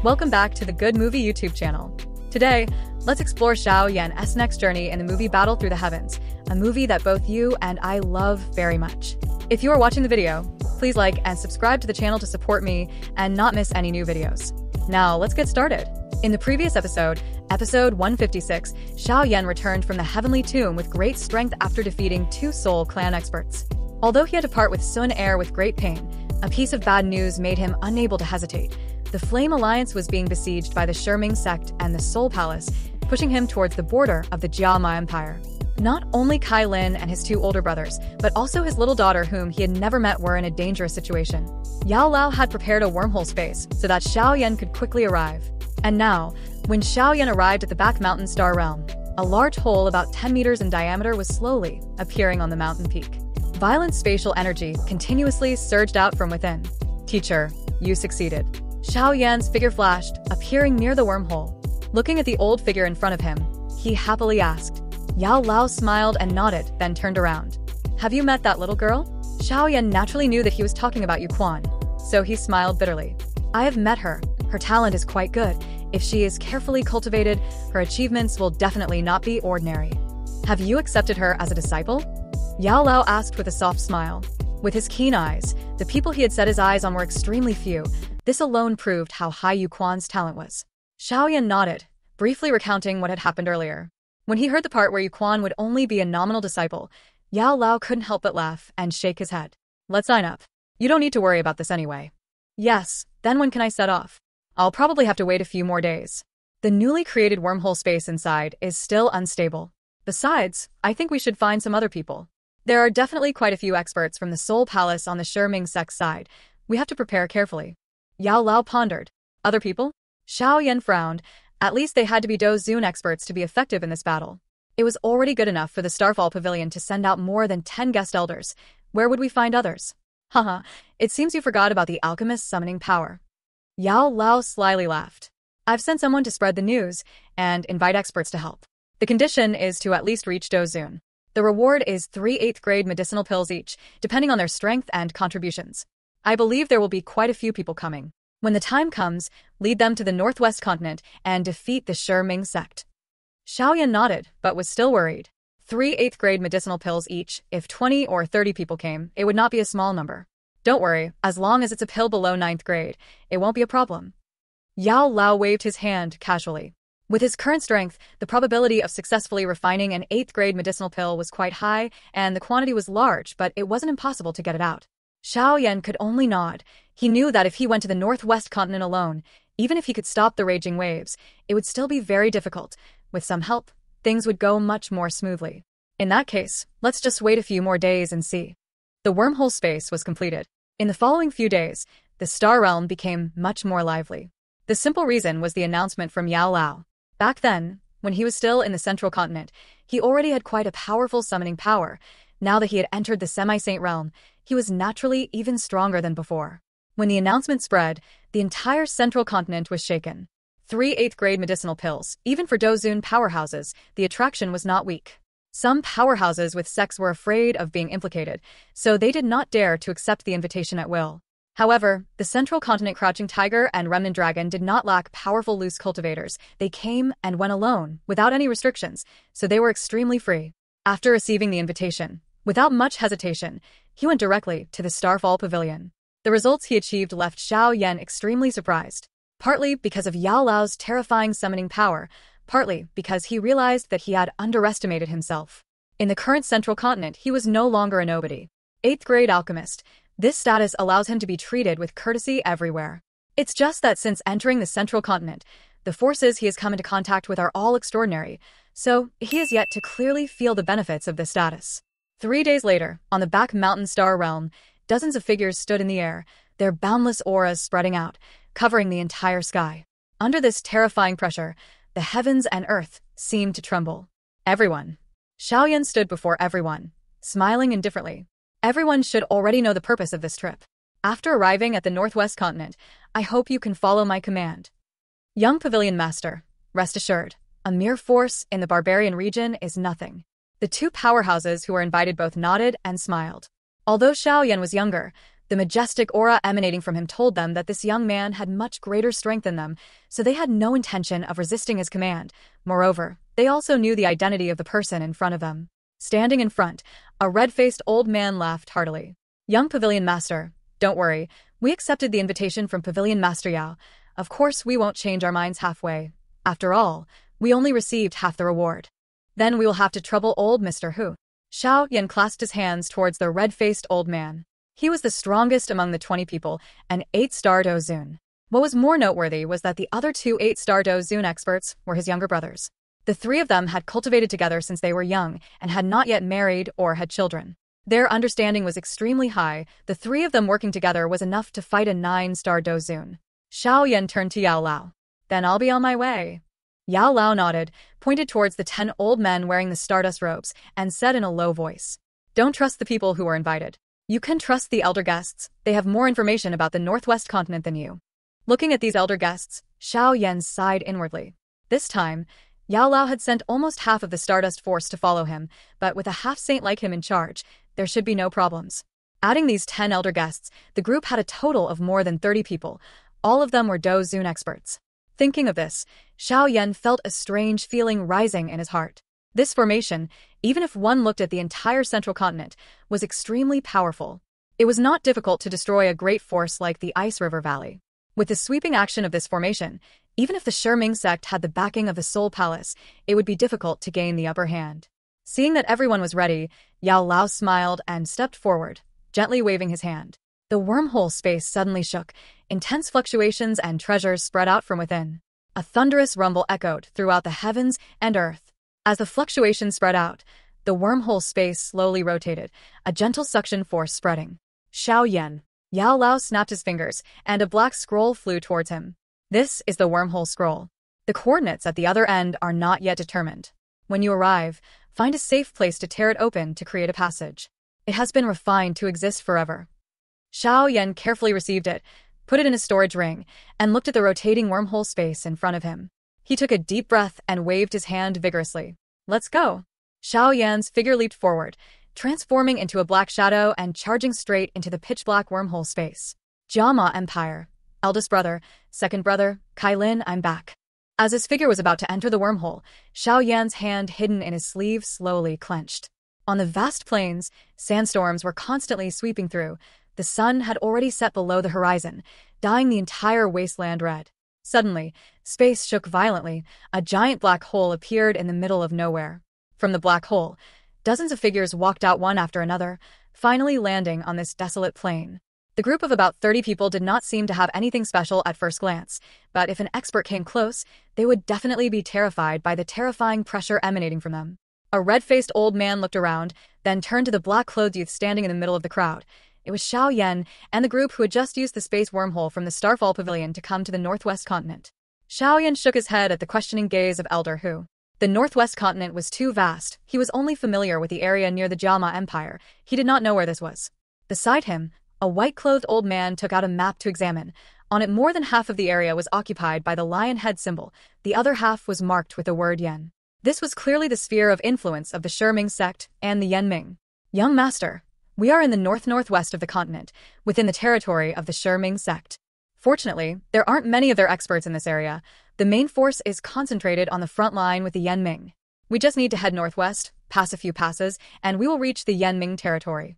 Welcome back to the Good Movie YouTube channel. Today, let's explore Xiao Yan's next journey in the movie Battle Through the Heavens, a movie that both you and I love very much. If you are watching the video, please like and subscribe to the channel to support me and not miss any new videos. Now, let's get started. In the previous episode, episode 156, Xiao Yan returned from the heavenly tomb with great strength after defeating two Soul Clan experts. Although he had to part with Sun Air with great pain, a piece of bad news made him unable to hesitate. The Flame Alliance was being besieged by the Shiming sect and the Soul Palace, pushing him towards the border of the GIA Empire. Not only Kai Lin and his two older brothers, but also his little daughter whom he had never met were in a dangerous situation. Yao Lao had prepared a wormhole space so that Xiao Yan could quickly arrive. And now, when Xiao Yan arrived at the back mountain star realm, a large hole about 10 meters in diameter was slowly appearing on the mountain peak. Violent spatial energy continuously surged out from within. Teacher, you succeeded. Xiao Yan's figure flashed, appearing near the wormhole. Looking at the old figure in front of him, he happily asked. Yao Lao smiled and nodded, then turned around. Have you met that little girl? Xiao Yan naturally knew that he was talking about Yu Quan, so he smiled bitterly. I have met her. Her talent is quite good. If she is carefully cultivated, her achievements will definitely not be ordinary. Have you accepted her as a disciple? Yao Lao asked with a soft smile. With his keen eyes, the people he had set his eyes on were extremely few. This alone proved how high Yu Quan's talent was. Xiao Yan nodded, briefly recounting what had happened earlier. When he heard the part where Yu Quan would only be a nominal disciple, Yao Lao couldn't help but laugh and shake his head. Let's sign up. You don't need to worry about this anyway. Yes, then when can I set off? I'll probably have to wait a few more days. The newly created wormhole space inside is still unstable. Besides, I think we should find some other people. There are definitely quite a few experts from the Soul Palace on the Shiming sect side. We have to prepare carefully. Yao Lao pondered. Other people? Xiao Yan frowned. At least they had to be Dozun experts to be effective in this battle. It was already good enough for the Starfall Pavilion to send out more than 10 guest elders. Where would we find others? Haha, it seems you forgot about the alchemist's summoning power. Yao Lao slyly laughed. I've sent someone to spread the news and invite experts to help. The condition is to at least reach Dozun. The reward is 3 8th grade medicinal pills each, depending on their strength and contributions. I believe there will be quite a few people coming. When the time comes, lead them to the northwest continent and defeat the Shiming sect. Xiao Yan nodded, but was still worried. 3 8th grade medicinal pills each. If 20 or 30 people came, it would not be a small number. Don't worry, as long as it's a pill below 9th grade, it won't be a problem. Yao Lao waved his hand casually. With his current strength, the probability of successfully refining an 8th grade medicinal pill was quite high, and the quantity was large, but it wasn't impossible to get it out. Xiao Yan could only nod. He knew that if he went to the northwest continent alone, even if he could stop the raging waves, it would still be very difficult. With some help, things would go much more smoothly. In that case, let's just wait a few more days and see. The wormhole space was completed. In the following few days, the star realm became much more lively. The simple reason was the announcement from Yao Lao. Back then, when he was still in the central continent, he already had quite a powerful summoning power. Now that he had entered the semi-saint realm, he was naturally even stronger than before. When the announcement spread, the entire central continent was shaken. 3 8th grade medicinal pills, even for Dozun powerhouses, the attraction was not weak. Some powerhouses with sects were afraid of being implicated, so they did not dare to accept the invitation at will. However, the Central Continent Crouching Tiger and Remnant Dragon did not lack powerful loose cultivators. They came and went alone, without any restrictions, so they were extremely free. After receiving the invitation, without much hesitation, he went directly to the Starfall Pavilion. The results he achieved left Xiao Yan extremely surprised, partly because of Yao Lao's terrifying summoning power, partly because he realized that he had underestimated himself. In the current Central Continent, he was no longer a nobody. 8th grade alchemist. This status allows him to be treated with courtesy everywhere. It's just that since entering the Central Continent, the forces he has come into contact with are all extraordinary, so he has yet to clearly feel the benefits of this status. 3 days later, on the back mountain star realm, dozens of figures stood in the air, their boundless auras spreading out, covering the entire sky. Under this terrifying pressure, the heavens and earth seemed to tremble. Everyone. Xiao Yan stood before everyone, smiling indifferently. Everyone should already know the purpose of this trip. After arriving at the northwest continent, I hope you can follow my command. Young Pavilion Master, rest assured, a mere force in the barbarian region is nothing. The two powerhouses who were invited both nodded and smiled. Although Xiao Yan was younger, The majestic aura emanating from him told them that this young man had much greater strength than them, so they had no intention of resisting his command. Moreover, they also knew the identity of the person in front of them. Standing in front, a red-faced old man laughed heartily. "Young Pavilion Master, don't worry, we accepted the invitation from Pavilion Master Yao. Of course we won't change our minds halfway. After all, we only received half the reward. Then we will have to trouble old Mr. Hu." Xiao Yan clasped his hands towards the red-faced old man. He was the strongest among the 20 people, an 8-star Dozun. What was more noteworthy was that the other 2 8-star Dozun experts were his younger brothers. The 3 of them had cultivated together since they were young and had not yet married or had children. Their understanding was extremely high. The 3 of them working together was enough to fight a 9-star Dozun. Xiao Yan turned to Yao Lao. "Then I'll be on my way." Yao Lao nodded, pointed towards the 10 old men wearing the stardust robes, and said in a low voice, "Don't trust the people who are invited. You can trust the elder guests. They have more information about the Northwest continent than you." Looking at these elder guests, Xiao Yan sighed inwardly. This time, Yao Lao had sent almost half of the Stardust Force to follow him, but with a half-saint like him in charge, there should be no problems. Adding these 10 elder guests, the group had a total of more than 30 people. All of them were Dozun experts. Thinking of this, Xiao Yan felt a strange feeling rising in his heart. This formation, even if one looked at the entire central continent, was extremely powerful. It was not difficult to destroy a great force like the Ice River Valley. With the sweeping action of this formation, even if the Shiming sect had the backing of the Soul Palace, it would be difficult to gain the upper hand. Seeing that everyone was ready, Yao Lao smiled and stepped forward, gently waving his hand. The wormhole space suddenly shook, intense fluctuations and treasures spread out from within. A thunderous rumble echoed throughout the heavens and earth. As the fluctuations spread out, the wormhole space slowly rotated, a gentle suction force spreading. "Xiao Yan." Yao Lao snapped his fingers, and a black scroll flew towards him. "This is the wormhole scroll. The coordinates at the other end are not yet determined. When you arrive, find a safe place to tear it open to create a passage. It has been refined to exist forever." Xiao Yan carefully received it, put it in a storage ring, and looked at the rotating wormhole space in front of him. He took a deep breath and waved his hand vigorously. "Let's go." Xiao Yan's figure leaped forward, transforming into a black shadow and charging straight into the pitch-black wormhole space. "Jiama Empire. Eldest brother, second brother, Kai Lin, I'm back." As his figure was about to enter the wormhole, Xiao Yan's hand hidden in his sleeve slowly clenched. On the vast plains, sandstorms were constantly sweeping through. The sun had already set below the horizon, dyeing the entire wasteland red. Suddenly, space shook violently. A giant black hole appeared in the middle of nowhere. From the black hole, dozens of figures walked out one after another, finally landing on this desolate plain. The group of about 30 people did not seem to have anything special at first glance, but if an expert came close, they would definitely be terrified by the terrifying pressure emanating from them. A red-faced old man looked around, then turned to the black-clothed youth standing in the middle of the crowd. It was Xiao Yan and the group who had just used the space wormhole from the Starfall Pavilion to come to the Northwest continent. Xiao Yan shook his head at the questioning gaze of Elder Hu. The Northwest continent was too vast. He was only familiar with the area near the Jiama Empire. He did not know where this was. Beside him, a white-clothed old man took out a map to examine. On it, more than half of the area was occupied by the lion head symbol. The other half was marked with the word Yen. This was clearly the sphere of influence of the Shiming sect and the Yenming. "Young master, we are in the north-northwest of the continent, within the territory of the Shiming sect. Fortunately, there aren't many of their experts in this area. The main force is concentrated on the front line with the Yenming. We just need to head northwest, pass a few passes, and we will reach the Yenming territory."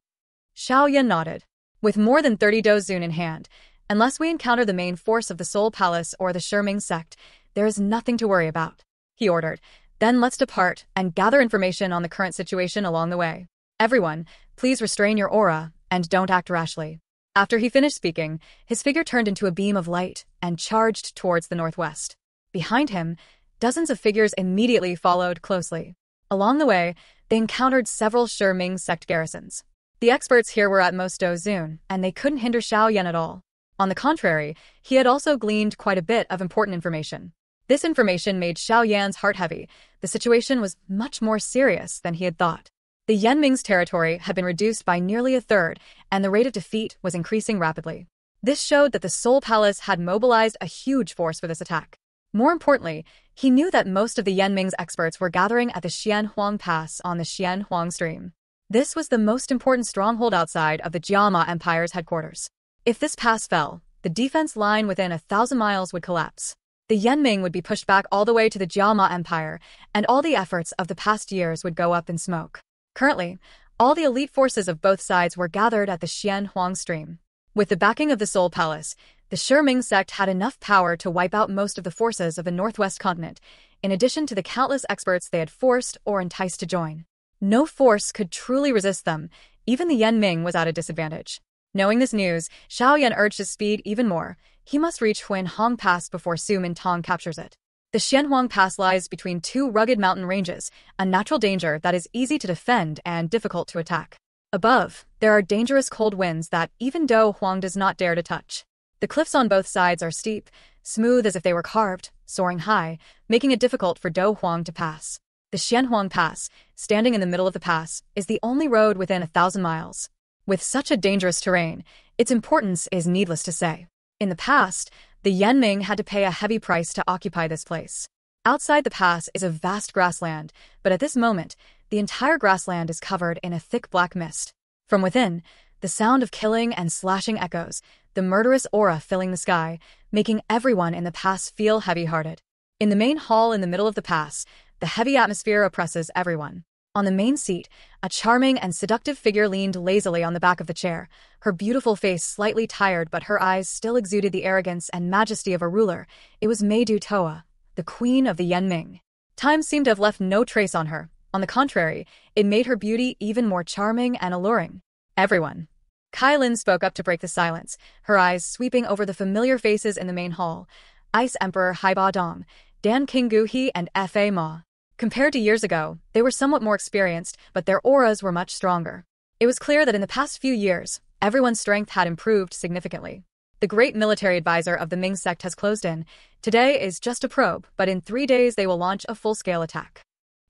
Xiao Yan nodded. With more than 30 Dozun in hand, unless we encounter the main force of the Soul Palace or the Shiming sect, there is nothing to worry about, he ordered. "Then let's depart and gather information on the current situation along the way. Everyone, please restrain your aura and don't act rashly." After he finished speaking, his figure turned into a beam of light and charged towards the northwest. Behind him, dozens of figures immediately followed closely. Along the way, they encountered several Shiming sect garrisons. The experts here were at most Dozun, and they couldn't hinder Xiao Yan at all. On the contrary, he had also gleaned quite a bit of important information. This information made Xiao Yan's heart heavy. The situation was much more serious than he had thought. The Yenming's territory had been reduced by nearly a third, and the rate of defeat was increasing rapidly. This showed that the Soul Palace had mobilized a huge force for this attack. More importantly, he knew that most of the Yenming's experts were gathering at the Xianhuang Pass on the Xianhuang stream. This was the most important stronghold outside of the GIA Empire's headquarters. If this pass fell, the defense line within 1,000 miles would collapse. The Yenming would be pushed back all the way to the GIA Empire, and all the efforts of the past years would go up in smoke. Currently, all the elite forces of both sides were gathered at the Xianhuang Stream. With the backing of the Soul Palace, the Shi sect had enough power to wipe out most of the forces of the Northwest continent, in addition to the countless experts they had forced or enticed to join. No force could truly resist them. Even the Yenming was at a disadvantage. Knowing this news, Xiaoyan urged his speed even more. He must reach Huinhong Pass before Su Mintong captures it. The Xianhuang Pass lies between two rugged mountain ranges, a natural danger that is easy to defend and difficult to attack. Above, there are dangerous cold winds that even Do Huang does not dare to touch. The cliffs on both sides are steep, smooth as if they were carved, soaring high, making it difficult for Do Huang to pass. The Xianhuang Pass, standing in the middle of the pass, is the only road within 1,000 miles. With such a dangerous terrain, its importance is needless to say. In the past, the Yenming had to pay a heavy price to occupy this place. Outside the pass is a vast grassland, but at this moment, the entire grassland is covered in a thick black mist. From within, the sound of killing and slashing echoes, the murderous aura filling the sky, making everyone in the pass feel heavy-hearted. In the main hall in the middle of the pass, the heavy atmosphere oppresses everyone. On the main seat, a charming and seductive figure leaned lazily on the back of the chair, her beautiful face slightly tired but her eyes still exuded the arrogance and majesty of a ruler. It was Meidu Toa, the queen of the Yenming. Time seemed to have left no trace on her. On the contrary, it made her beauty even more charming and alluring. Everyone. Kai Lin spoke up to break the silence, her eyes sweeping over the familiar faces in the main hall. Ice Emperor Haiba Dong, Dan King Guhi and Fa Ma. Compared to years ago, they were somewhat more experienced, but their auras were much stronger. It was clear that in the past few years, everyone's strength had improved significantly. The great military advisor of the Ming sect has closed in. Today is just a probe, but in 3 days they will launch a full-scale attack.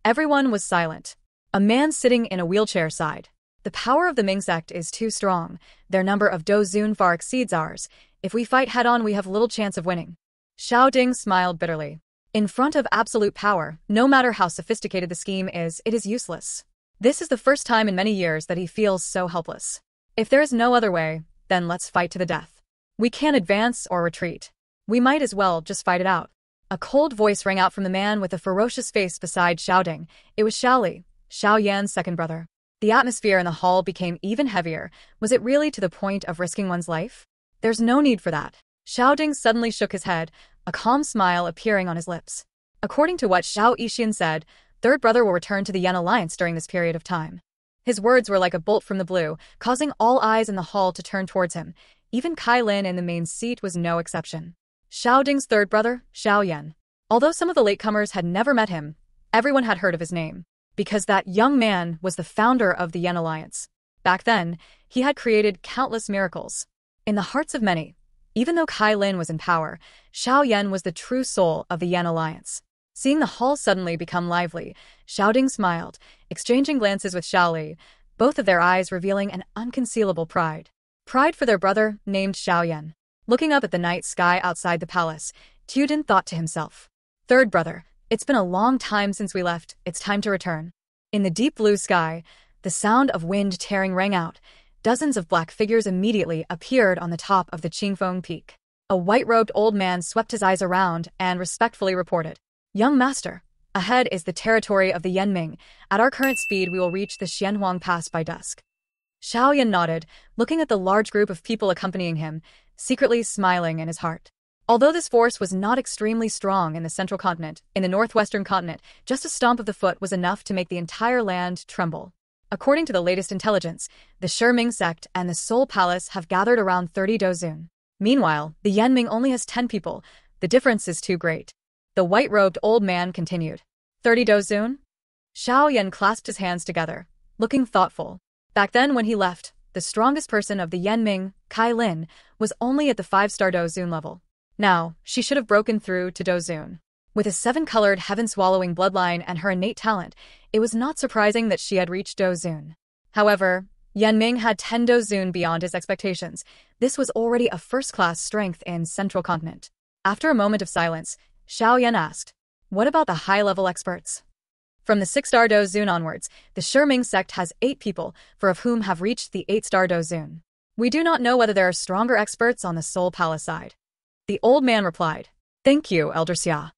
Everyone was silent. A man sitting in a wheelchair sighed. The power of the Ming sect is too strong. Their number of Dozun far exceeds ours. If we fight head-on, we have little chance of winning. Xiao Ding smiled bitterly. In front of absolute power, no matter how sophisticated the scheme is, it is useless. This is the first time in many years that he feels so helpless. If there is no other way, then let's fight to the death. We can't advance or retreat. We might as well just fight it out. A cold voice rang out from the man with a ferocious face beside Xiao Ding. It was Xiao Li, Xiao Yan's second brother. The atmosphere in the hall became even heavier. Was it really to the point of risking one's life? There's no need for that. Xiao Ding suddenly shook his head, a calm smile appearing on his lips. According to what Xiao Yixian said, third brother will return to the Yan Alliance during this period of time. His words were like a bolt from the blue, causing all eyes in the hall to turn towards him. Even Kai Lin in the main seat was no exception. Xiao Ding's third brother, Xiao Yan. Although some of the latecomers had never met him, everyone had heard of his name, because that young man was the founder of the Yan Alliance. Back then, he had created countless miracles. In the hearts of many, even though Kai Lin was in power, Xiao Yan was the true soul of the Yan Alliance. Seeing the hall suddenly become lively, Xiao Ding smiled, exchanging glances with Xiao Li, both of their eyes revealing an unconcealable pride. Pride for their brother, named Xiao Yan. Looking up at the night sky outside the palace, Tudin thought to himself, "Third brother, it's been a long time since we left, it's time to return." In the deep blue sky, the sound of wind tearing rang out. Dozens of black figures immediately appeared on the top of the Qingfeng Peak. A white-robed old man swept his eyes around and respectfully reported, "Young master, ahead is the territory of the Yenming. At our current speed, we will reach the Xianhuang Pass by dusk." Xiao Yan nodded, looking at the large group of people accompanying him, secretly smiling in his heart. Although this force was not extremely strong in the central continent, in the northwestern continent, just a stomp of the foot was enough to make the entire land tremble. According to the latest intelligence, the Shi sect and the Soul Palace have gathered around 30 Dozun. Meanwhile, the Yenming only has 10 people. The difference is too great. The white-robed old man continued. 30 Dozun? Xiao Yan clasped his hands together, looking thoughtful. Back then when he left, the strongest person of the Yenming, Kai Lin, was only at the 5-star Dozun level. Now, she should have broken through to Dozun. With a 7-colored heaven-swallowing bloodline and her innate talent, it was not surprising that she had reached Dozun. However, Yenming had 10 Dozun beyond his expectations. This was already a first-class strength in Central Continent. After a moment of silence, Xiao Yan asked, "What about the high-level experts?" From the 6-star Dozun onwards, the Shiming sect has 8 people, 4 of whom have reached the 8-star Dozun. We do not know whether there are stronger experts on the Soul Palace side. The old man replied. Thank you, Elder Xia.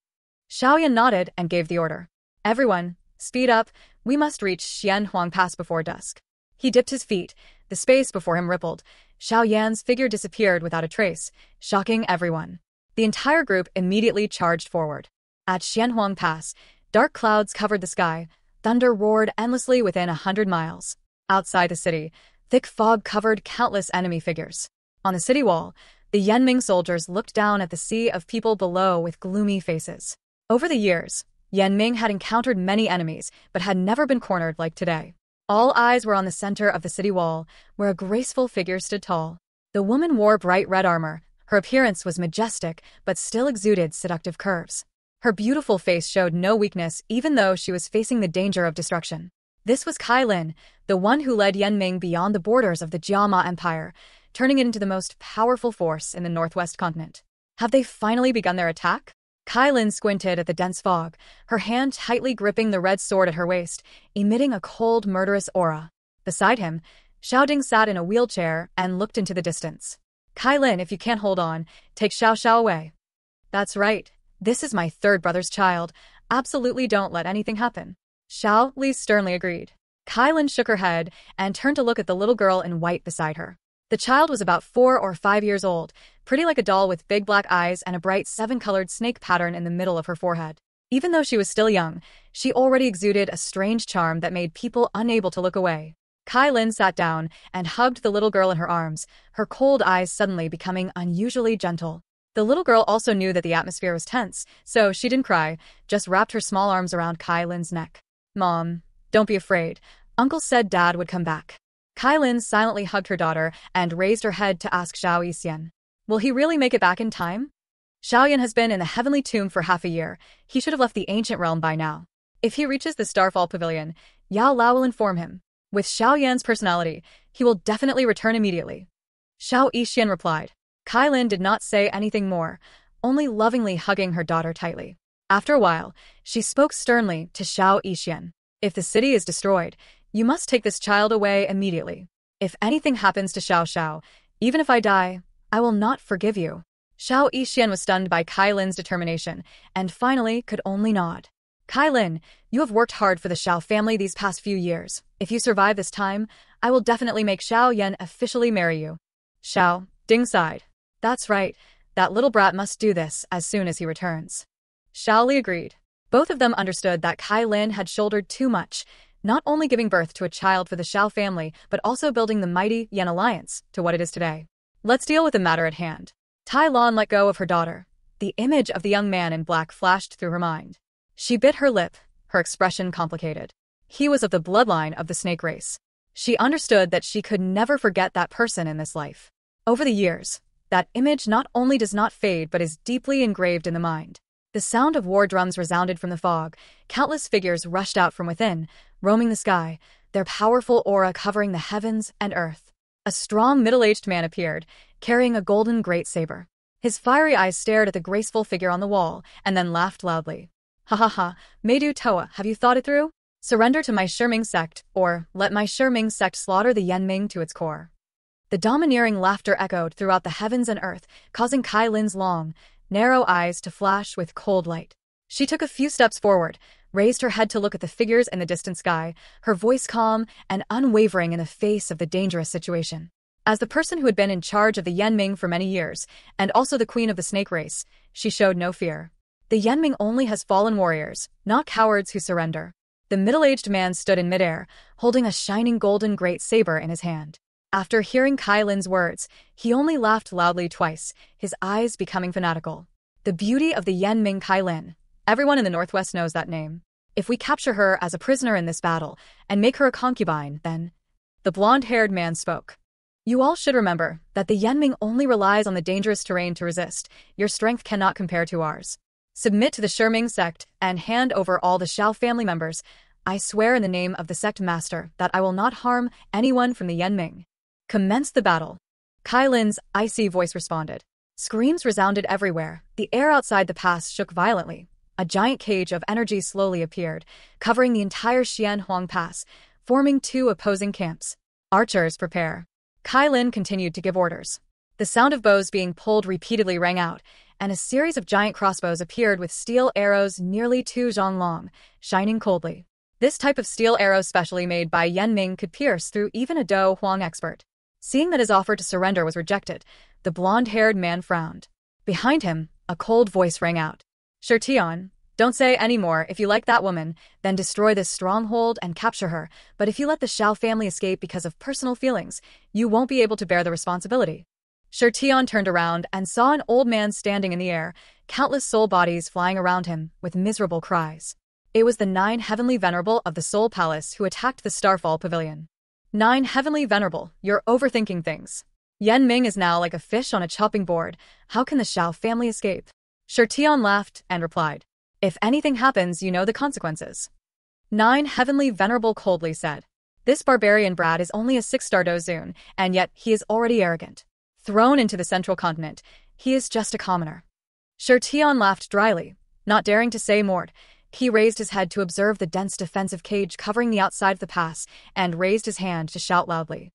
Xiaoyan nodded and gave the order. Everyone, speed up, we must reach Xianhuang Pass before dusk. He dipped his feet, the space before him rippled. Xiaoyan's figure disappeared without a trace, shocking everyone. The entire group immediately charged forward. At Xianhuang Pass, dark clouds covered the sky, thunder roared endlessly within 100 miles. Outside the city, thick fog covered countless enemy figures. On the city wall, the Yanming soldiers looked down at the sea of people below with gloomy faces. Over the years, Yanming had encountered many enemies, but had never been cornered like today. All eyes were on the center of the city wall, where a graceful figure stood tall. The woman wore bright red armor. Her appearance was majestic, but still exuded seductive curves. Her beautiful face showed no weakness, even though she was facing the danger of destruction. This was Kai Lin, the one who led Yanming beyond the borders of the Jiama Empire, turning it into the most powerful force in the northwest continent. Have they finally begun their attack? Kai Lin squinted at the dense fog, her hand tightly gripping the red sword at her waist, emitting a cold, murderous aura. Beside him, Xiao Ding sat in a wheelchair and looked into the distance. Kai Lin, if you can't hold on, take Xiao Xiao away. That's right. This is my third brother's child. Absolutely don't let anything happen. Xiao Li sternly agreed. Kai Lin shook her head and turned to look at the little girl in white beside her. The child was about 4 or 5 years old, pretty like a doll with big black eyes and a bright 7-colored snake pattern in the middle of her forehead. Even though she was still young, she already exuded a strange charm that made people unable to look away. Kai Lin sat down and hugged the little girl in her arms, her cold eyes suddenly becoming unusually gentle. The little girl also knew that the atmosphere was tense, so she didn't cry, just wrapped her small arms around Kai Lin's neck. Mom, don't be afraid. Uncle said Dad would come back. Kai Lin silently hugged her daughter and raised her head to ask Xiao Yixian. Will he really make it back in time? Xiaoyan has been in the heavenly tomb for half a year. He should have left the ancient realm by now. If he reaches the Starfall Pavilion, Yao Lao will inform him. With Xiaoyan's personality, he will definitely return immediately. Xiao Yixian replied. Kai Lin did not say anything more, only lovingly hugging her daughter tightly. After a while, she spoke sternly to Xiao Yixian. If the city is destroyed, you must take this child away immediately. If anything happens to Xiao Xiao, even if I die, I will not forgive you. Xiao Yixian was stunned by Kai Lin's determination, and finally could only nod. Kai Lin, you have worked hard for the Xiao family these past few years. If you survive this time, I will definitely make Xiao Yan officially marry you. Xiao Ding sighed. That's right, that little brat must do this as soon as he returns. Xiao Li agreed. Both of them understood that Kai Lin had shouldered too much, not only giving birth to a child for the Xiao family, but also building the mighty Yan alliance to what it is today. Let's deal with the matter at hand. Tai Lan let go of her daughter. The image of the young man in black flashed through her mind. She bit her lip, her expression complicated. He was of the bloodline of the snake race. She understood that she could never forget that person in this life. Over the years, that image not only does not fade but is deeply engraved in the mind. The sound of war drums resounded from the fog. Countless figures rushed out from within, roaming the sky, their powerful aura covering the heavens and earth. A strong middle-aged man appeared, carrying a golden great saber. His fiery eyes stared at the graceful figure on the wall, and then laughed loudly. Ha ha ha, Meidu Toa, have you thought it through? Surrender to my Shiming sect, or let my Shiming sect slaughter the Yanming to its core. The domineering laughter echoed throughout the heavens and earth, causing Kai Lin's long, narrow eyes to flash with cold light. She took a few steps forward, raised her head to look at the figures in the distant sky, her voice calm and unwavering in the face of the dangerous situation. As the person who had been in charge of the Yanming for many years, and also the queen of the snake race, she showed no fear. The Yanming only has fallen warriors, not cowards who surrender. The middle-aged man stood in midair, holding a shining golden great saber in his hand. After hearing Kai Lin's words, he only laughed loudly twice, his eyes becoming fanatical. The beauty of the Yanming Kai Lin. Everyone in the Northwest knows that name. If we capture her as a prisoner in this battle and make her a concubine, then... The blonde-haired man spoke. You all should remember that the Yanming only relies on the dangerous terrain to resist. Your strength cannot compare to ours. Submit to the Shiming sect and hand over all the Xiao family members. I swear in the name of the sect master that I will not harm anyone from the Yanming. Commence the battle. Kai Lin's icy voice responded. Screams resounded everywhere. The air outside the pass shook violently. A giant cage of energy slowly appeared, covering the entire Xianhuang Pass, forming two opposing camps. Archers, prepare. Kai Lin continued to give orders. The sound of bows being pulled repeatedly rang out, and a series of giant crossbows appeared with steel arrows nearly 2 zhang long, shining coldly. This type of steel arrow specially made by Yan Ming could pierce through even a Do Huang expert. Seeing that his offer to surrender was rejected, the blonde-haired man frowned. Behind him, a cold voice rang out. Shi Tian, don't say any more. If you like that woman, then destroy this stronghold and capture her, but if you let the Shao family escape because of personal feelings, you won't be able to bear the responsibility. Shi Tian turned around and saw an old man standing in the air, countless soul bodies flying around him, with miserable cries. It was the 9 Heavenly Venerable of the Soul Palace who attacked the Starfall Pavilion. 9 Heavenly Venerable, you're overthinking things. Yan Ming is now like a fish on a chopping board. How can the Shao family escape? Shi Tian laughed and replied, if anything happens, you know the consequences. 9 Heavenly Venerable coldly said, this barbarian brat is only a 6-star Dozun, and yet he is already arrogant. Thrown into the central continent, he is just a commoner. Shi Tian laughed dryly, not daring to say more. He raised his head to observe the dense defensive cage covering the outside of the pass, and raised his hand to shout loudly.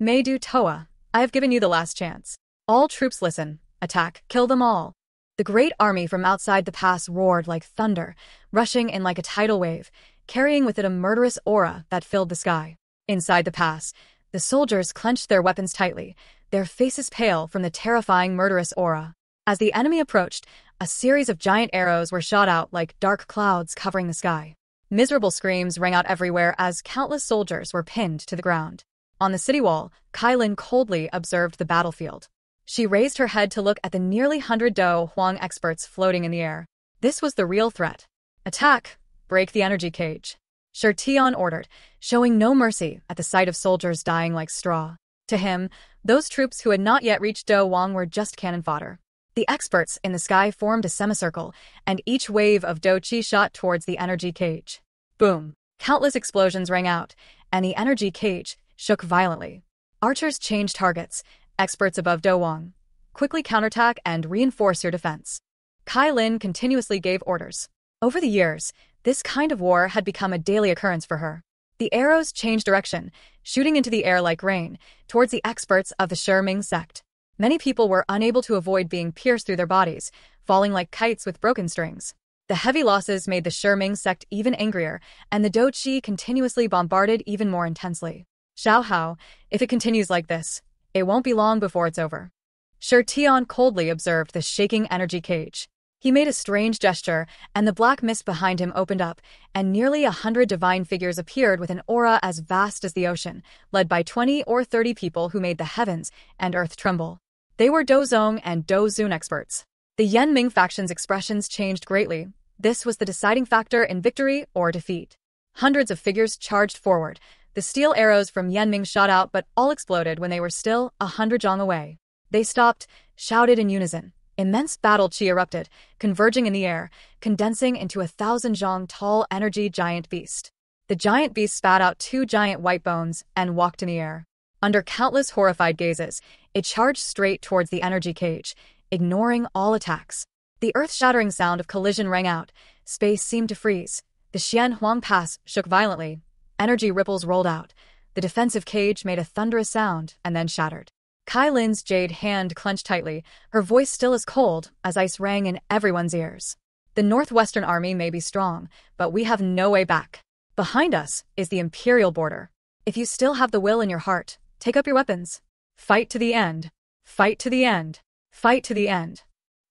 Meidu Toa, I have given you the last chance. All troops listen, attack, kill them all. The great army from outside the pass roared like thunder, rushing in like a tidal wave, carrying with it a murderous aura that filled the sky. Inside the pass, the soldiers clenched their weapons tightly, their faces pale from the terrifying murderous aura. As the enemy approached, a series of giant arrows were shot out like dark clouds covering the sky. Miserable screams rang out everywhere as countless soldiers were pinned to the ground. On the city wall, Kai Lin coldly observed the battlefield. She raised her head to look at the nearly 100 Do Huang experts floating in the air. This was the real threat. Attack! Break the energy cage. Shi Tian ordered, showing no mercy at the sight of soldiers dying like straw. To him, those troops who had not yet reached Do Wang were just cannon fodder. The experts in the sky formed a semicircle, and each wave of Do Qi shot towards the energy cage. Boom! Countless explosions rang out, and the energy cage shook violently. Archers changed targets. Experts above Do Wang, quickly counterattack and reinforce your defense. Kai Lin continuously gave orders. Over the years, this kind of war had become a daily occurrence for her. The arrows changed direction, shooting into the air like rain, towards the experts of the Shi Ming sect. Many people were unable to avoid being pierced through their bodies, falling like kites with broken strings. The heavy losses made the Shi Ming sect even angrier, and the Do Qi continuously bombarded even more intensely. Xiao Hao, if it continues like this, it won't be long before it's over. Shi Tian coldly observed the shaking energy cage. He made a strange gesture, and the black mist behind him opened up, and nearly 100 divine figures appeared with an aura as vast as the ocean, led by 20 or 30 people who made the heavens and earth tremble. They were Dozong and Dozun experts. The Yan Ming faction's expressions changed greatly. This was the deciding factor in victory or defeat. Hundreds of figures charged forward. The steel arrows from Yan Ming shot out, but all exploded when they were still 100 zhang away. They stopped, shouted in unison. Immense battle qi erupted, converging in the air, condensing into 1,000 zhang tall energy giant beast. The giant beast spat out 2 giant white bones and walked in the air. Under countless horrified gazes, it charged straight towards the energy cage, ignoring all attacks. The earth-shattering sound of collision rang out. Space seemed to freeze. The Xianhuang Pass shook violently. Energy ripples rolled out. The defensive cage made a thunderous sound and then shattered. Kai Lin's jade hand clenched tightly, her voice still as cold as ice rang in everyone's ears. The Northwestern Army may be strong, but we have no way back. Behind us is the Imperial border. If you still have the will in your heart, take up your weapons. Fight to the end. Fight to the end. Fight to the end.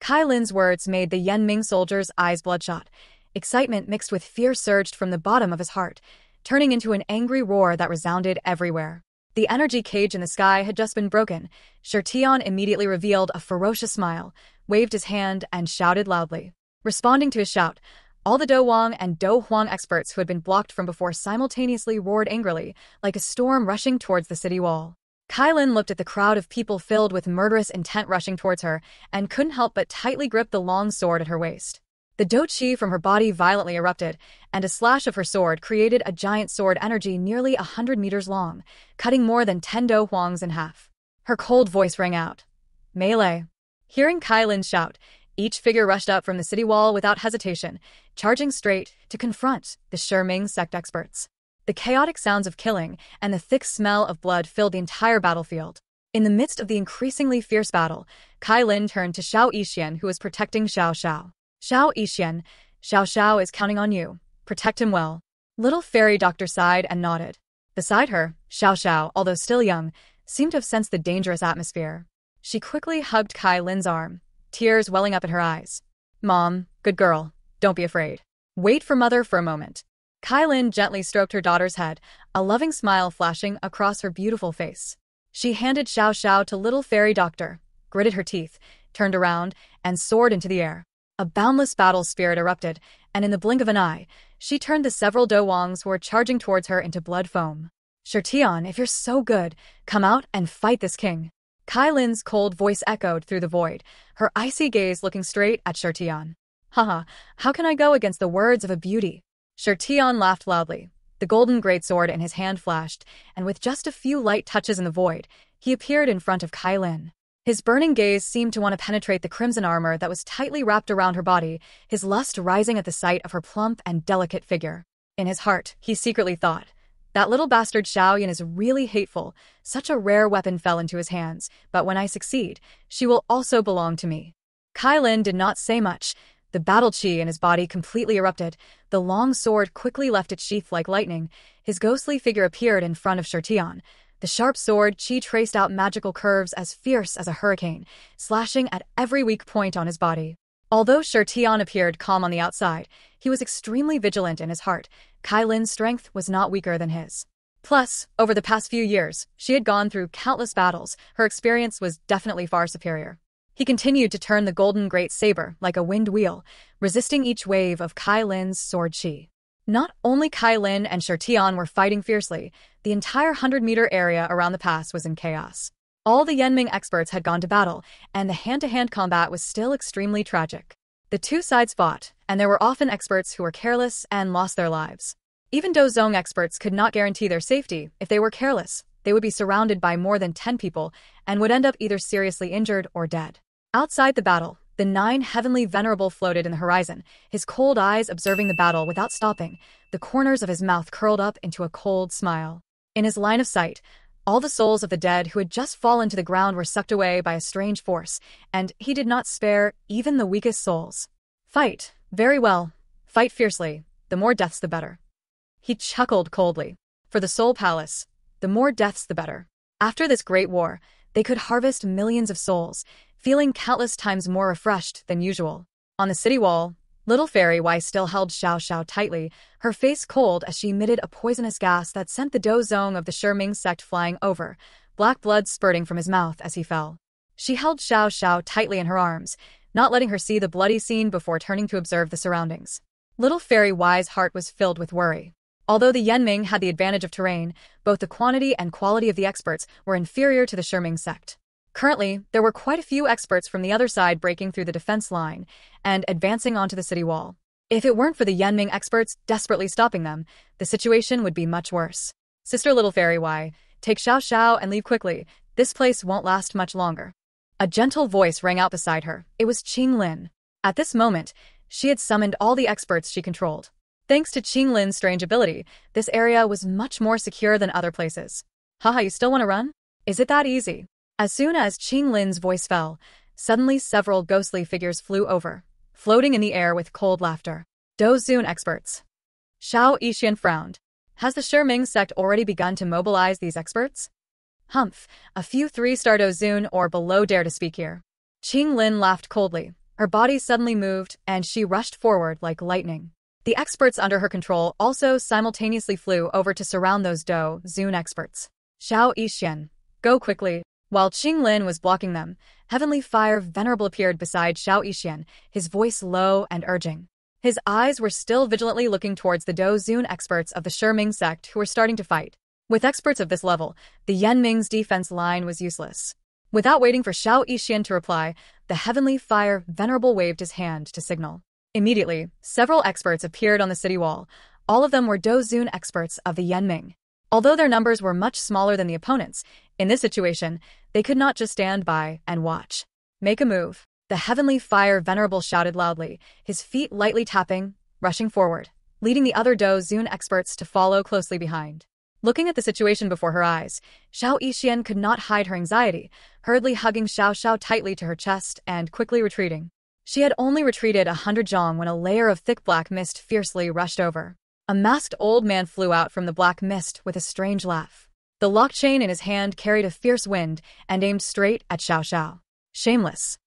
Kai Lin's words made the Yan Ming soldier's eyes bloodshot. Excitement mixed with fear surged from the bottom of his heart, turning into an angry roar that resounded everywhere. The energy cage in the sky had just been broken. Shi Tian immediately revealed a ferocious smile, waved his hand, and shouted loudly. Responding to his shout, all the Do Wang and Do Huang experts who had been blocked from before simultaneously roared angrily, like a storm rushing towards the city wall. Kai Lin looked at the crowd of people filled with murderous intent rushing towards her, and couldn't help but tightly grip the long sword at her waist. The Do Qi from her body violently erupted, and a slash of her sword created a giant sword energy nearly 100 meters long, cutting more than 10 Do Huangs in half. Her cold voice rang out. Melee. Hearing Kai Lin shout, Each figure rushed up from the city wall without hesitation, charging straight to confront the Shiming sect experts. The chaotic sounds of killing and the thick smell of blood filled the entire battlefield. In the midst of the increasingly fierce battle, Kai Lin turned to Xiao Yixian, who was protecting Xiao Xiao. Xiao Yixian, Xiao Xiao is counting on you. Protect him well. Little fairy doctor sighed and nodded. Beside her, Xiao Xiao, although still young, seemed to have sensed the dangerous atmosphere. She quickly hugged Kai Lin's arm, tears welling up in her eyes. Mom, good girl, don't be afraid. Wait for mother for a moment. Kai Lin gently stroked her daughter's head, a loving smile flashing across her beautiful face. She handed Xiao Xiao to little fairy doctor, gritted her teeth, turned around, and soared into the air. A boundless battle spirit erupted, and in the blink of an eye, she turned the several Do Wangs who were charging towards her into blood foam. Shirtian, if you're so good, come out and fight this king. Kai Lin's cold voice echoed through the void, her icy gaze looking straight at Shirtian. Haha, how can I go against the words of a beauty? Shirtian laughed loudly. The golden greatsword in his hand flashed, and with just a few light touches in the void, he appeared in front of Kai Lin. His burning gaze seemed to want to penetrate the crimson armor that was tightly wrapped around her body, his lust rising at the sight of her plump and delicate figure. In his heart, he secretly thought, that little bastard Xiaoyan is really hateful. Such a rare weapon fell into his hands, but when I succeed, she will also belong to me. Kai Lin did not say much. The battle chi in his body completely erupted. The long sword quickly left its sheath like lightning. His ghostly figure appeared in front of Shirtian. The sharp sword chi traced out magical curves as fierce as a hurricane, slashing at every weak point on his body. Although Shirtian appeared calm on the outside, he was extremely vigilant in his heart. Kai Lin's strength was not weaker than his. Plus, over the past few years, she had gone through countless battles. Her experience was definitely far superior. He continued to turn the golden great saber like a wind wheel, resisting each wave of Kai Lin's sword chi. Not only Kai Lin and Shirtian were fighting fiercely, the entire 100-meter area around the pass was in chaos. All the Yanming experts had gone to battle, and the hand-to-hand combat was still extremely tragic. The two sides fought, and there were often experts who were careless and lost their lives. Even Dozong experts could not guarantee their safety. If they were careless, they would be surrounded by more than 10 people and would end up either seriously injured or dead. Outside the battle, the 9 heavenly venerable floated in the horizon, his cold eyes observing the battle without stopping, the corners of his mouth curled up into a cold smile. In his line of sight, all the souls of the dead who had just fallen to the ground were sucked away by a strange force, and he did not spare even the weakest souls. Fight, very well. Fight fiercely. The more deaths the better. He chuckled coldly. For the Soul Palace, the more deaths the better. After this great war, they could harvest millions of souls, feeling countless times more refreshed than usual. On the city wall, little Fairy Wai still held Xiao Xiao tightly, her face cold as she emitted a poisonous gas that sent the Dozong of the Shiming sect flying over, black blood spurting from his mouth as he fell. She held Xiao Xiao tightly in her arms, not letting her see the bloody scene before turning to observe the surroundings. Little Fairy Wai's heart was filled with worry. Although the Yanming had the advantage of terrain, both the quantity and quality of the experts were inferior to the Shiming sect. Currently, there were quite a few experts from the other side breaking through the defense line and advancing onto the city wall. If it weren't for the Yanming experts desperately stopping them, the situation would be much worse. Sister Little Fairy Wai, take Xiao Xiao and leave quickly. This place won't last much longer. A gentle voice rang out beside her. It was Qing Lin. At this moment, she had summoned all the experts she controlled. Thanks to Qing Lin's strange ability, this area was much more secure than other places. Haha, you still want to run? Is it that easy? As soon as Qing Lin's voice fell, suddenly several ghostly figures flew over, floating in the air with cold laughter. Dozun experts. Xiao Yixian frowned. Has the Shiming sect already begun to mobilize these experts? Humph, a few 3-star Dozun or below dare to speak here. Qing Lin laughed coldly. Her body suddenly moved, and she rushed forward like lightning. The experts under her control also simultaneously flew over to surround those Dozun experts. Xiao Yixian, go quickly. While Qing Lin was blocking them, Heavenly Fire Venerable appeared beside Xiao Yixian, his voice low and urging. His eyes were still vigilantly looking towards the Dozun experts of the Shiming sect who were starting to fight. With experts of this level, the Yanming's defense line was useless. Without waiting for Xiao Yixian to reply, the Heavenly Fire Venerable waved his hand to signal. Immediately, several experts appeared on the city wall. All of them were Dozun experts of the Yanming. Although their numbers were much smaller than the opponents, in this situation, they could not just stand by and watch. Make a move. The heavenly fire venerable shouted loudly, his feet lightly tapping, rushing forward, leading the other Do Zun experts to follow closely behind. Looking at the situation before her eyes, Xiao Yixian could not hide her anxiety, hurriedly hugging Xiao Xiao tightly to her chest and quickly retreating. She had only retreated 100 zhong when a layer of thick black mist fiercely rushed over. A masked old man flew out from the black mist with a strange laugh. The lock chain in his hand carried a fierce wind and aimed straight at Xiao Xiao. Shameless.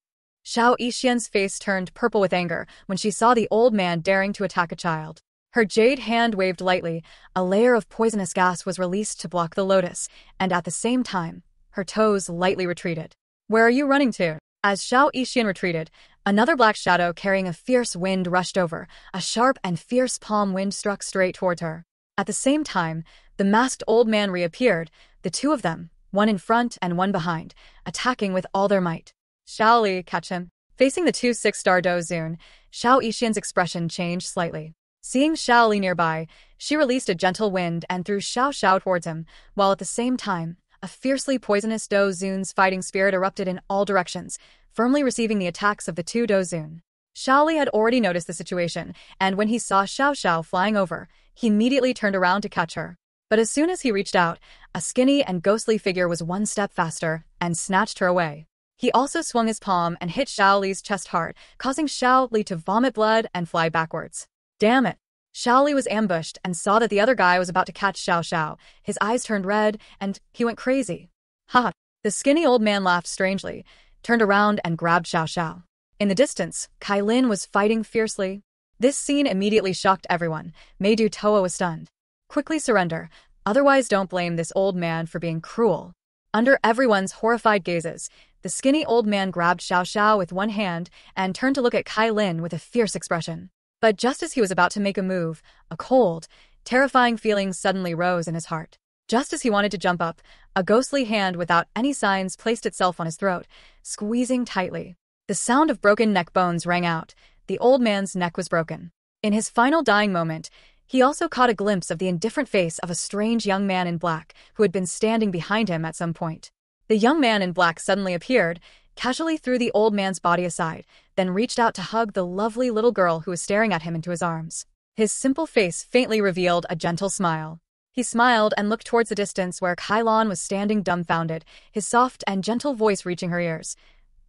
Xiao Yixian's face turned purple with anger when she saw the old man daring to attack a child. Her jade hand waved lightly, a layer of poisonous gas was released to block the lotus, and at the same time, her toes lightly retreated. Where are you running to? As Xiao Yixian retreated, another black shadow carrying a fierce wind rushed over, a sharp and fierce palm wind struck straight towards her. At the same time, the masked old man reappeared, the two of them, one in front and one behind, attacking with all their might. Xiao Li, catch him. Facing the two 6-star Do Zun, Xiao Yixian's expression changed slightly. Seeing Xiao Li nearby, she released a gentle wind and threw Xiao Xiao towards him, while at the same time, a fiercely poisonous Do Zun's fighting spirit erupted in all directions, firmly receiving the attacks of the two Do Zun. Xiao Li had already noticed the situation, and when he saw Xiao Xiao flying over, he immediately turned around to catch her. But as soon as he reached out, a skinny and ghostly figure was one step faster and snatched her away. He also swung his palm and hit Xiao Li's chest hard, causing Xiao Li to vomit blood and fly backwards. Damn it! Xiao Li was ambushed and saw that the other guy was about to catch Xiao Xiao. His eyes turned red, and he went crazy. Haha! The skinny old man laughed strangely, turned around and grabbed Xiao Xiao. In the distance, Kai Lin was fighting fiercely. This scene immediately shocked everyone. Meidu Toa was stunned. Quickly surrender, otherwise don't blame this old man for being cruel. Under everyone's horrified gazes, the skinny old man grabbed Xiao Xiao with one hand and turned to look at Kai Lin with a fierce expression. But just as he was about to make a move, a cold, terrifying feeling suddenly rose in his heart. Just as he wanted to jump up, a ghostly hand without any signs placed itself on his throat, squeezing tightly. The sound of broken neck bones rang out. The old man's neck was broken. In his final dying moment, he also caught a glimpse of the indifferent face of a strange young man in black who had been standing behind him at some point. The young man in black suddenly appeared, casually threw the old man's body aside, then reached out to hug the lovely little girl who was staring at him into his arms. His simple face faintly revealed a gentle smile. He smiled and looked towards the distance where Kai Lan was standing dumbfounded, his soft and gentle voice reaching her ears.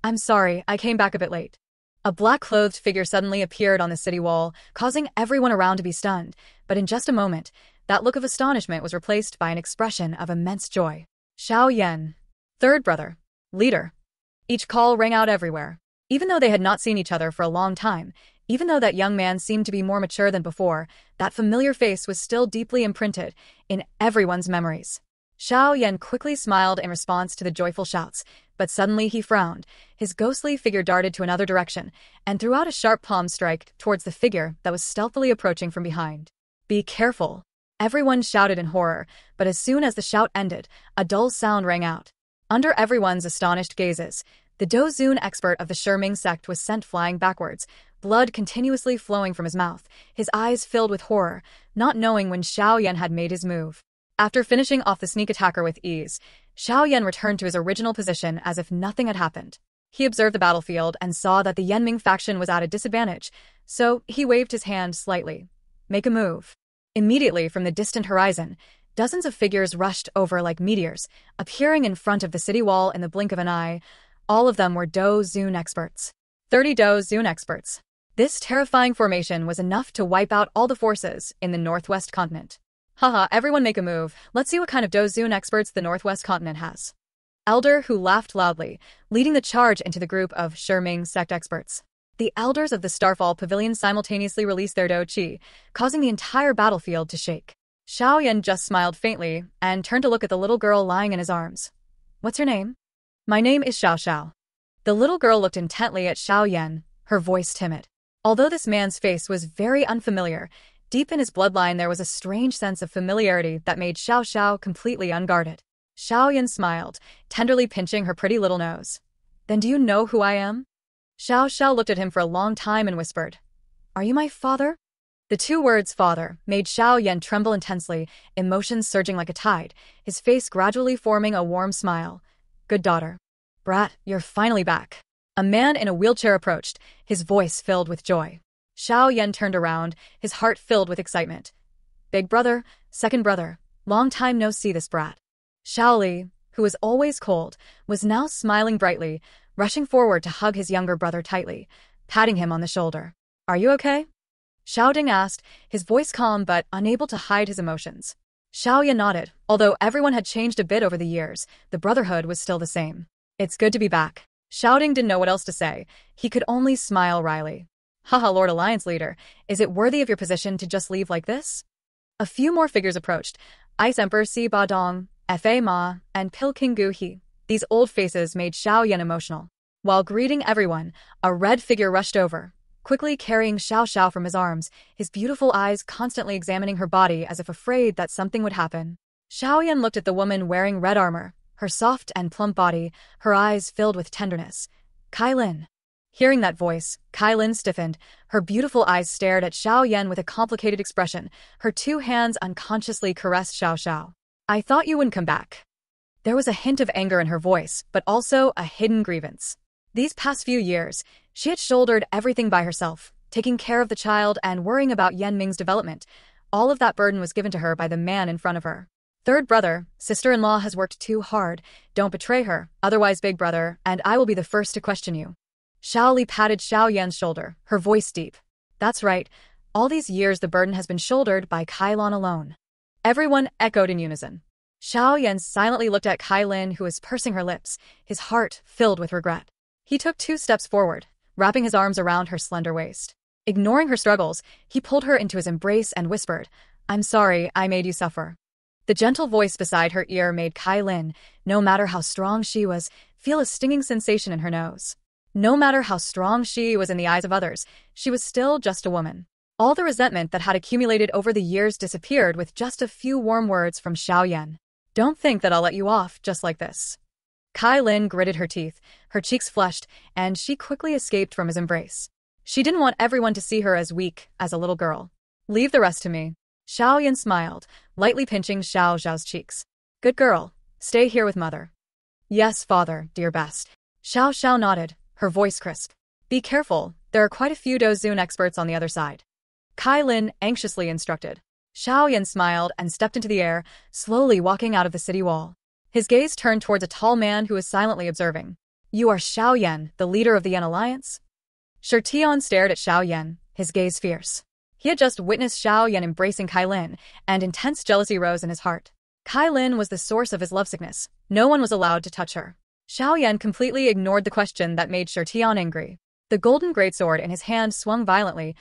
I'm sorry, I came back a bit late. A black-clothed figure suddenly appeared on the city wall, causing everyone around to be stunned, but in just a moment, that look of astonishment was replaced by an expression of immense joy. Xiao Yan. Third brother. Leader. Each call rang out everywhere. Even though they had not seen each other for a long time, even though that young man seemed to be more mature than before, that familiar face was still deeply imprinted in everyone's memories. Xiao Yan quickly smiled in response to the joyful shouts, but suddenly he frowned. His ghostly figure darted to another direction and threw out a sharp palm strike towards the figure that was stealthily approaching from behind. Be careful! Everyone shouted in horror, but as soon as the shout ended, a dull sound rang out. Under everyone's astonished gazes, the Do Zun expert of the Shiming sect was sent flying backwards, blood continuously flowing from his mouth, his eyes filled with horror, not knowing when Xiao Yan had made his move. After finishing off the sneak attacker with ease, Xiao Yan returned to his original position as if nothing had happened. He observed the battlefield and saw that the Yanming faction was at a disadvantage, so he waved his hand slightly. Make a move. Immediately from the distant horizon, dozens of figures rushed over like meteors, appearing in front of the city wall in the blink of an eye. All of them were Do Zun experts. 30 Do Zun experts. This terrifying formation was enough to wipe out all the forces in the Northwest continent. Haha, everyone make a move. Let's see what kind of Do Zun experts the Northwest continent has. Elder who laughed loudly, leading the charge into the group of Shiming sect experts. The elders of the Starfall Pavilion simultaneously released their Do Qi, causing the entire battlefield to shake. Xiao Yan just smiled faintly and turned to look at the little girl lying in his arms. What's your name? My name is Xiao Xiao. The little girl looked intently at Xiao Yan, her voice timid. Although this man's face was very unfamiliar, deep in his bloodline there was a strange sense of familiarity that made Xiao Xiao completely unguarded. Xiao Yan smiled, tenderly pinching her pretty little nose. Then do you know who I am? Xiao Xiao looked at him for a long time and whispered, Are you my father? The two words father made Xiao Yan tremble intensely, emotions surging like a tide, his face gradually forming a warm smile. Good daughter. Brat, you're finally back. A man in a wheelchair approached, his voice filled with joy. Xiao Yan turned around, his heart filled with excitement. Big brother, second brother, long time no see this brat. Xiao Li, who was always cold, was now smiling brightly, rushing forward to hug his younger brother tightly, patting him on the shoulder. Are you okay? Xiao Ding asked, his voice calm but unable to hide his emotions. Xiao Yan nodded. Although everyone had changed a bit over the years, the brotherhood was still the same. It's good to be back. Xiao Ding didn't know what else to say. He could only smile wryly. Haha, Lord Alliance Leader, is it worthy of your position to just leave like this? A few more figures approached. Ice Emperor Si Ba Dong, Fa Ma, and Pil King Gu He. These old faces made Xiao Yan emotional. While greeting everyone, a red figure rushed over, quickly carrying Xiao Xiao from his arms, his beautiful eyes constantly examining her body as if afraid that something would happen. Xiao Yan looked at the woman wearing red armor, her soft and plump body, her eyes filled with tenderness. Kai Lin. Hearing that voice, Kai Lin stiffened. Her beautiful eyes stared at Xiao Yan with a complicated expression. Her two hands unconsciously caressed Xiao Xiao. I thought you wouldn't come back. There was a hint of anger in her voice, but also a hidden grievance. These past few years, she had shouldered everything by herself, taking care of the child and worrying about Yan Ming's development. All of that burden was given to her by the man in front of her. Third brother, sister-in-law has worked too hard. Don't betray her, otherwise big brother, and I will be the first to question you. Xiao Li patted Xiao Yan's shoulder, her voice deep. That's right. All these years the burden has been shouldered by Kai Lan alone. Everyone echoed in unison. Xiao Yan silently looked at Kai Lin, who was pursing her lips, his heart filled with regret. He took 2 steps forward, wrapping his arms around her slender waist. Ignoring her struggles, he pulled her into his embrace and whispered, I'm sorry I made you suffer. The gentle voice beside her ear made Kai Lin, no matter how strong she was, feel a stinging sensation in her nose. No matter how strong she was in the eyes of others, she was still just a woman. All the resentment that had accumulated over the years disappeared with just a few warm words from Xiao Yan. Don't think that I'll let you off just like this. Kai Lin gritted her teeth, her cheeks flushed, and she quickly escaped from his embrace. She didn't want everyone to see her as weak as a little girl. Leave the rest to me. Xiao Yan smiled, lightly pinching Xiao Xiao's cheeks. Good girl. Stay here with mother. Yes, father, dear best. Xiao Xiao nodded, her voice crisp. Be careful, there are quite a few Dozun experts on the other side. Kai Lin anxiously instructed. Xiao Yan smiled and stepped into the air, slowly walking out of the city wall. His gaze turned towards a tall man who was silently observing. You are Xiao Yan, the leader of the Yan Alliance? Shirtian stared at Xiao Yan, his gaze fierce. He had just witnessed Xiao Yan embracing Kai Lin, and intense jealousy rose in his heart. Kai Lin was the source of his lovesickness. No one was allowed to touch her. Xiao Yan completely ignored the question that made Shirtian angry. The golden greatsword in his hand swung violently.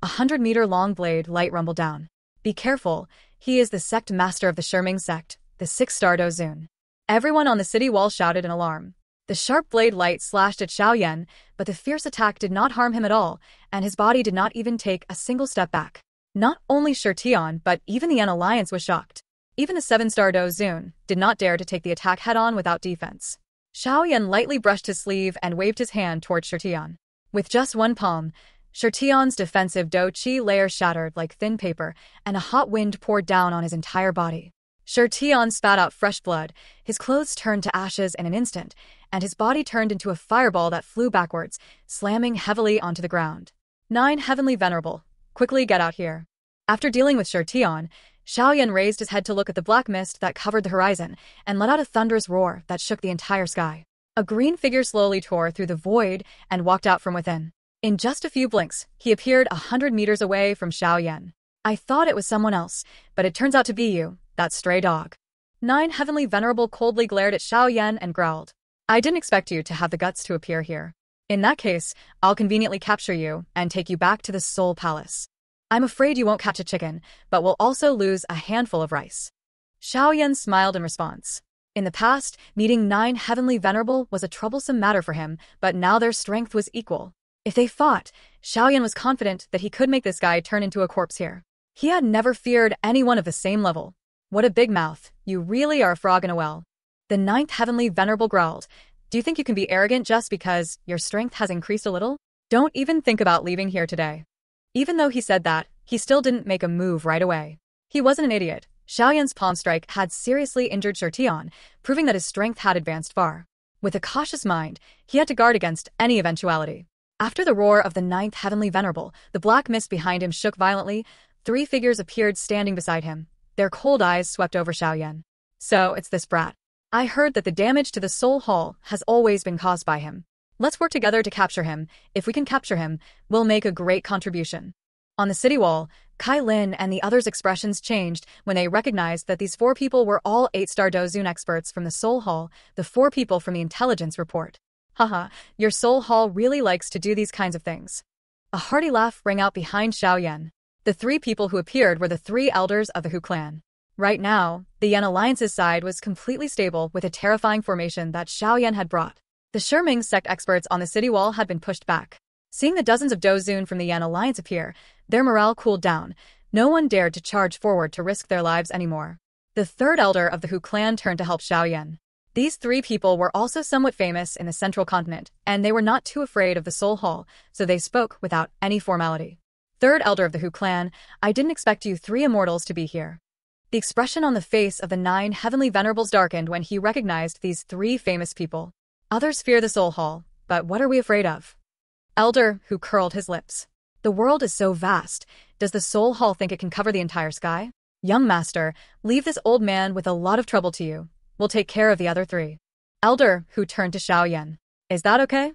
100-meter-long blade light rumbled down. Be careful, he is the sect master of the Shiming sect, the 6-star Dozun. Everyone on the city wall shouted in alarm. The sharp blade light slashed at Xiao Yan, but the fierce attack did not harm him at all, and his body did not even take a single step back. Not only Shirtian, but even the Yan Alliance was shocked. Even the 7-star Dozun did not dare to take the attack head-on without defense. Xiao Yan lightly brushed his sleeve and waved his hand toward Shirtian. With just one palm, Shirtian's defensive Do Chi layer shattered like thin paper, and a hot wind poured down on his entire body. Shirtian spat out fresh blood, his clothes turned to ashes in an instant, and his body turned into a fireball that flew backwards, slamming heavily onto the ground. 9 Heavenly Venerable, quickly get out here. After dealing with Shirtian, Xiao Yan raised his head to look at the black mist that covered the horizon, and let out a thunderous roar that shook the entire sky. A green figure slowly tore through the void and walked out from within. In just a few blinks, he appeared 100 meters away from Xiao Yan. I thought it was someone else, but it turns out to be you, that stray dog. 9 Heavenly Venerable coldly glared at Xiao Yan and growled. I didn't expect you to have the guts to appear here. In that case, I'll conveniently capture you and take you back to the Soul Palace. I'm afraid you won't catch a chicken, but will also lose a handful of rice. Xiao Yan smiled in response. In the past, meeting 9 Heavenly Venerable was a troublesome matter for him, but now their strength was equal. If they fought, Xiao Yan was confident that he could make this guy turn into a corpse here. He had never feared anyone of the same level. What a big mouth, you really are a frog in a well. The 9th Heavenly Venerable growled. Do you think you can be arrogant just because your strength has increased a little? Don't even think about leaving here today. Even though he said that, he still didn't make a move right away. He wasn't an idiot. Xiao Yan's palm strike had seriously injured Shirtian, proving that his strength had advanced far. With a cautious mind, he had to guard against any eventuality. After the roar of the ninth heavenly venerable, the black mist behind him shook violently. 3 figures appeared standing beside him. Their cold eyes swept over Xiaoyan. So, it's this brat. I heard that the damage to the Soul Hall has always been caused by him. Let's work together to capture him. If we can capture him, we'll make a great contribution. On the city wall, Kai Lin and the others' expressions changed when they recognized that these 4 people were all 8-star Dozun experts from the Soul Hall, the 4 people from the intelligence report. Haha, your Soul Hall really likes to do these kinds of things. A hearty laugh rang out behind Xiaoyan. The 3 people who appeared were the 3 elders of the Hu clan. Right now, the Yan Alliance's side was completely stable with a terrifying formation that Xiaoyan had brought. The Shiming sect experts on the city wall had been pushed back. Seeing the dozens of Dozun from the Yan Alliance appear, their morale cooled down. No one dared to charge forward to risk their lives anymore. The 3rd elder of the Hu clan turned to help Xiaoyan. These 3 people were also somewhat famous in the central continent, and they were not too afraid of the Soul Hall, so they spoke without any formality. 3rd elder of the Hu clan, I didn't expect you 3 immortals to be here. The expression on the face of the 9 heavenly venerables darkened when he recognized these 3 famous people. Others fear the Soul Hall, but what are we afraid of? Elder, who curled his lips. The world is so vast. Does the Soul Hall think it can cover the entire sky? Young master, leave this old man with a lot of trouble to you. We'll take care of the other 3. Elder, who turned to Xiaoyan. Is that okay?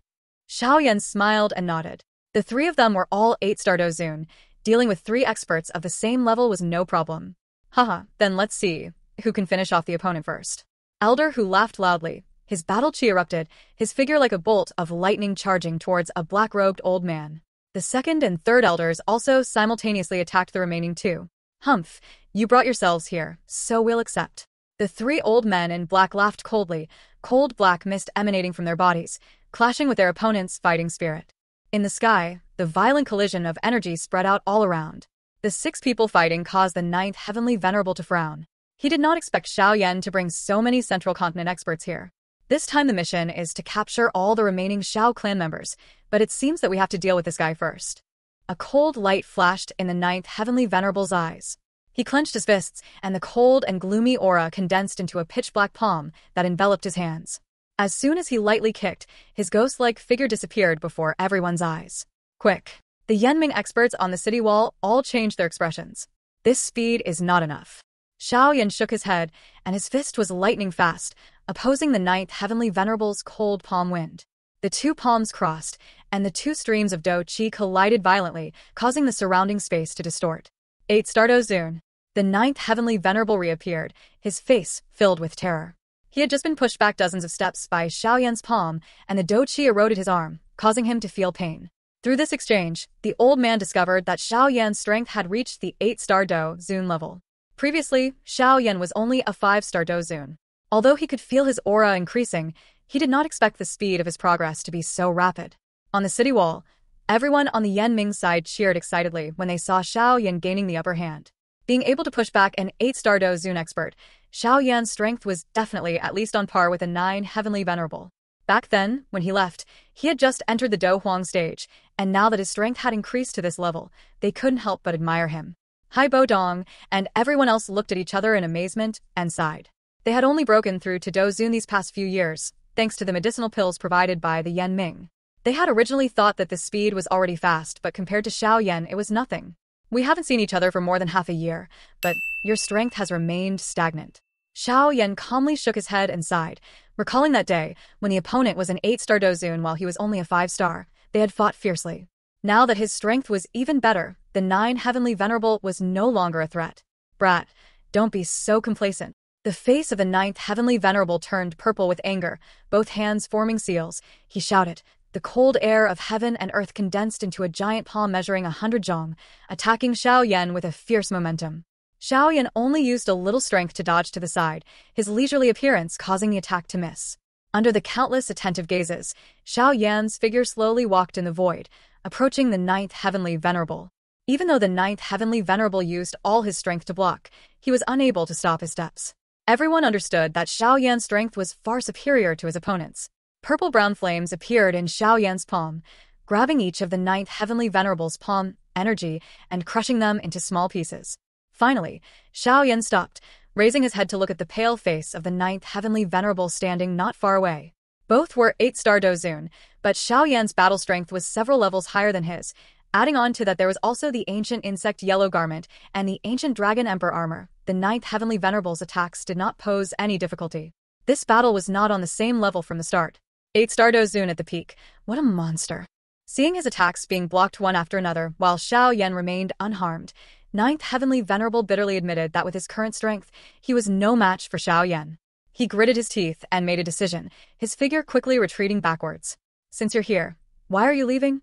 Xiaoyan smiled and nodded. The 3 of them were all 8-star Dozun. Dealing with 3 experts of the same level was no problem. Haha, then let's see who can finish off the opponent first. Elder, who laughed loudly. His battle chi erupted, his figure like a bolt of lightning charging towards a black-robed old man. The 2nd and 3rd elders also simultaneously attacked the remaining 2. Humph, you brought yourselves here, so we'll accept. The 3 old men in black laughed coldly, cold black mist emanating from their bodies, clashing with their opponent's fighting spirit. In the sky, the violent collision of energy spread out all around. The 6 people fighting caused the 9th heavenly venerable to frown. He did not expect Xiaoyan to bring so many central continent experts here. This time the mission is to capture all the remaining Xiao clan members, but it seems that we have to deal with this guy first. A cold light flashed in the 9th heavenly venerable's eyes. He clenched his fists, and the cold and gloomy aura condensed into a pitch-black palm that enveloped his hands. As soon as he lightly kicked, his ghost-like figure disappeared before everyone's eyes. Quick! The Yanming experts on the city wall all changed their expressions. This speed is not enough. Xiaoyan shook his head, and his fist was lightning fast, opposing the 9th heavenly venerable's cold palm wind. The 2 palms crossed, and the 2 streams of Do Qi collided violently, causing the surrounding space to distort. 8-star Dozun. The 9th heavenly venerable reappeared, his face filled with terror. He had just been pushed back dozens of steps by Xiaoyan's palm, and the Do Qi eroded his arm, causing him to feel pain. Through this exchange, the old man discovered that Xiaoyan's strength had reached the 8-star Dozun level. Previously, Xiaoyan was only a 5-star Dozun. Although he could feel his aura increasing, he did not expect the speed of his progress to be so rapid. On the city wall, everyone on the Yanming side cheered excitedly when they saw Xiaoyan gaining the upper hand. Being able to push back an 8-star Dozun expert, Xiaoyan's strength was definitely at least on par with a 9 heavenly venerable. Back then, when he left, he had just entered the Do Huang stage, and now that his strength had increased to this level, they couldn't help but admire him. Hai Bo Dong and everyone else looked at each other in amazement and sighed. They had only broken through to Dozun these past few years, thanks to the medicinal pills provided by the Yanming. They had originally thought that the speed was already fast, but compared to Xiaoyan, it was nothing. We haven't seen each other for more than half a year, but your strength has remained stagnant. Xiaoyan calmly shook his head and sighed, recalling that day, when the opponent was an 8-star Dozun while he was only a 5-star, they had fought fiercely. Now that his strength was even better, the 9 heavenly venerable was no longer a threat. Brat, don't be so complacent. The face of the 9th heavenly venerable turned purple with anger, both hands forming seals. He shouted. The cold air of heaven and earth condensed into a giant palm measuring 100 zhong, attacking Xiaoyan with a fierce momentum. Xiaoyan only used a little strength to dodge to the side, his leisurely appearance causing the attack to miss. Under the countless attentive gazes, Xiaoyan's figure slowly walked in the void, approaching the 9th heavenly venerable. Even though the 9th heavenly venerable used all his strength to block, he was unable to stop his steps. Everyone understood that Xiaoyan's strength was far superior to his opponent's. Purple-brown flames appeared in Xiaoyan's palm, grabbing each of the 9th heavenly venerable's palm energy and crushing them into small pieces. Finally, Xiaoyan stopped, raising his head to look at the pale face of the 9th heavenly venerable standing not far away. Both were 8-star Dozun, but Xiao Yan's battle strength was several levels higher than his. Adding on to that, there was also the ancient insect yellow garment and the ancient dragon emperor armor. The ninth heavenly venerable's attacks did not pose any difficulty. This battle was not on the same level from the start. 8-star Dozun at the peak. What a monster. Seeing his attacks being blocked one after another, while Xiao Yan remained unharmed, ninth heavenly venerable bitterly admitted that with his current strength, he was no match for Xiao Yan. He gritted his teeth and made a decision, his figure quickly retreating backwards. Since you're here, why are you leaving?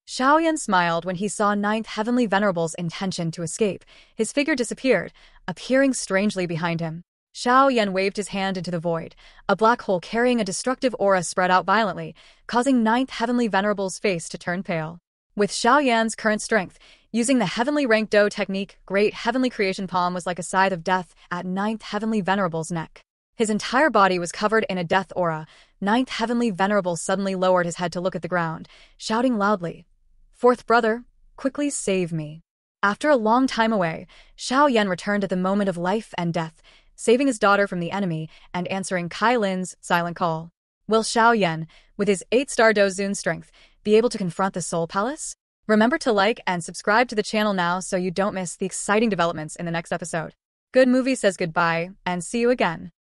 Xiao Yan smiled when he saw ninth heavenly venerable's intention to escape. His figure disappeared, appearing strangely behind him. Xiao Yan waved his hand into the void. A black hole carrying a destructive aura spread out violently, causing ninth heavenly venerable's face to turn pale. With Xiao Yan's current strength, using the heavenly rank Do technique, great heavenly creation palm was like a scythe of death at ninth heavenly venerable's neck. His entire body was covered in a death aura. Ninth heavenly venerable suddenly lowered his head to look at the ground, shouting loudly, "Fourth brother, quickly save me." After a long time away, Xiao Yan returned at the moment of life and death, saving his daughter from the enemy and answering Kai Lin's silent call. Will Xiao Yan, with his 8-star Dozun strength, be able to confront the Soul Palace? Remember to like and subscribe to the channel now so you don't miss the exciting developments in the next episode. Good Movie says goodbye, and see you again.